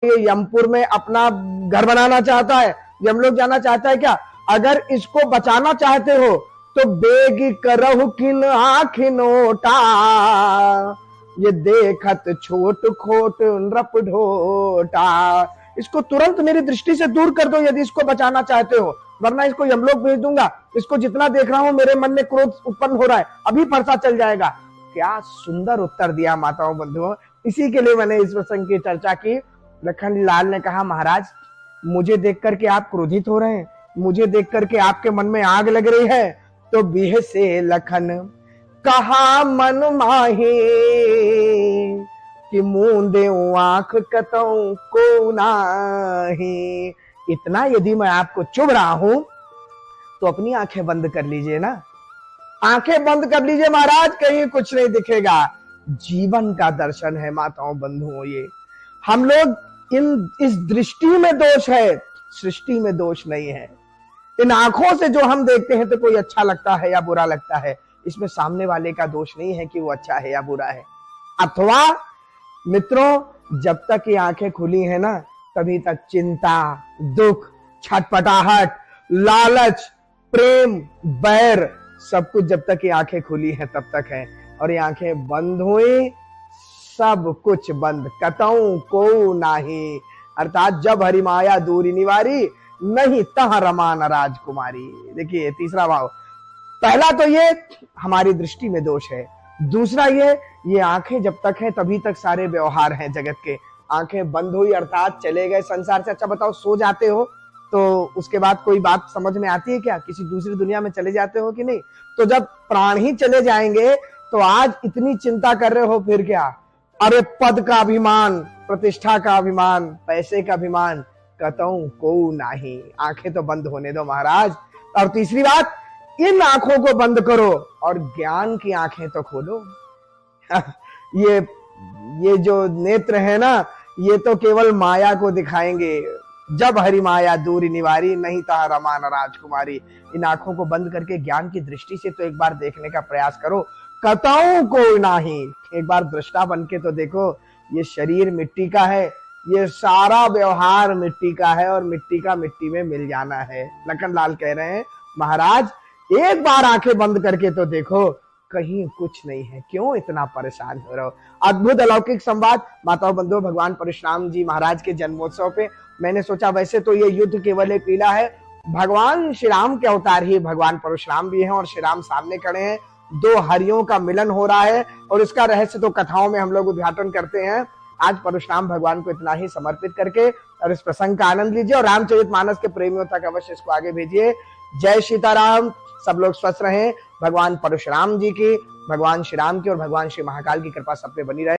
ये यमपुर में अपना घर बनाना चाहता है, यमलोक जाना चाहता है क्या? अगर इसको बचाना चाहते हो तो बेग करहु किन आखिनोटा, ये देखत छोट खोट नृप ढोटा। इसको तुरंत मेरी दृष्टि से दूर कर दो यदि इसको बचाना चाहते हो, वरना इसको यमलोक भेज दूंगा। इसको जितना देख रहा हूं मेरे मन में क्रोध उत्पन्न हो रहा है, अभी परसा चल जाएगा। क्या सुंदर उत्तर दिया माताओं बंधुओं, इसी के लिए मैंने इस प्रसंग की चर्चा की। लखन लाल ने कहा, महाराज मुझे देख करके आप क्रोधित हो रहे हैं, मुझे देख करके आपके मन में आग लग रही है। तो बिह से लखन कहा मन माही, कि मूंदे आंख कतऊ को नाही। इतना यदि मैं आपको चुभ रहा हूं तो अपनी आंखें बंद कर लीजिए ना, आंखें बंद कर लीजिए महाराज, कहीं कुछ नहीं दिखेगा। जीवन का दर्शन है माताओं बंधुओं ये। हम लोग इस दृष्टि में दोष है, सृष्टि में दोष नहीं है। इन आंखों से जो हम देखते हैं तो कोई अच्छा लगता है या बुरा लगता है, इसमें सामने वाले का दोष नहीं है कि वो अच्छा है या बुरा है। अथवा मित्रों, जब तक ये आंखें खुली है ना, तभी तक चिंता, दुख, छटपटाहट, लालच, प्रेम, बैर, सब कुछ जब तक ये आंखें खुली हैं तब तक है। और ये आंखें बंद हुई, सब कुछ बंद, कतऊ को नाही। अर्थात जब हरि माया दूरी निवारी, नहीं तह रमा न राजकुमारी। देखिए तीसरा भाव, पहला तो ये हमारी दृष्टि में दोष है, दूसरा ये आंखें जब तक है तभी तक सारे व्यवहार हैं जगत के। आंखें बंद हुई अर्थात चले गए संसार से। अच्छा बताओ, सो जाते हो तो उसके बाद कोई बात समझ में आती है क्या? किसी दूसरी दुनिया में चले जाते हो कि नहीं? तो जब प्राण ही चले जाएंगे तो आज इतनी चिंता कर रहे हो फिर क्या? अरे पद का अभिमान, प्रतिष्ठा का अभिमान, पैसे का अभिमान, कतऊ को नाही। आंखें तो बंद होने दो महाराज। और तीसरी बात, इन आंखों को बंद करो और ज्ञान की आंखें तो खोलो। ये जो नेत्र है ना, ये तो केवल माया को दिखाएंगे। जब हरि माया दूरी निवारी, नहीं ता रमा न राजकुमारी। इन आंखों को बंद करके ज्ञान की दृष्टि से तो एक बार देखने का प्रयास करो। कतऊ को नाही, एक बार दृष्टा बन के तो देखो। ये शरीर मिट्टी का है, ये सारा व्यवहार मिट्टी का है और मिट्टी का मिट्टी में मिल जाना है। लखन लाल कह रहे हैं, महाराज एक बार आंखें बंद करके तो देखो, कहीं कुछ नहीं है, क्यों इतना परेशान हो रहे हो? अद्भुत अलौकिक संवाद माताओं बंधुओं, भगवान परशुराम जी महाराज के जन्मोत्सव पे मैंने सोचा वैसे तो ये युद्ध केवल एक लीला है, भगवान श्री राम के अवतार ही भगवान परशुराम भी हैं और श्री राम सामने खड़े हैं, दो हरियों का मिलन हो रहा है और इसका रहस्य तो कथाओं में हम लोग उद्घाटन करते हैं। आज परशुराम भगवान को इतना ही समर्पित करके और इस प्रसंग का आनंद लीजिए और रामचरितमानस के प्रेमियों तक अवश्य इसको आगे भेजिए। जय सीताराम। सब लोग स्वस्थ रहें। भगवान परशुराम जी की, भगवान श्री राम की और भगवान श्री महाकाल की कृपा सब पे बनी रहे।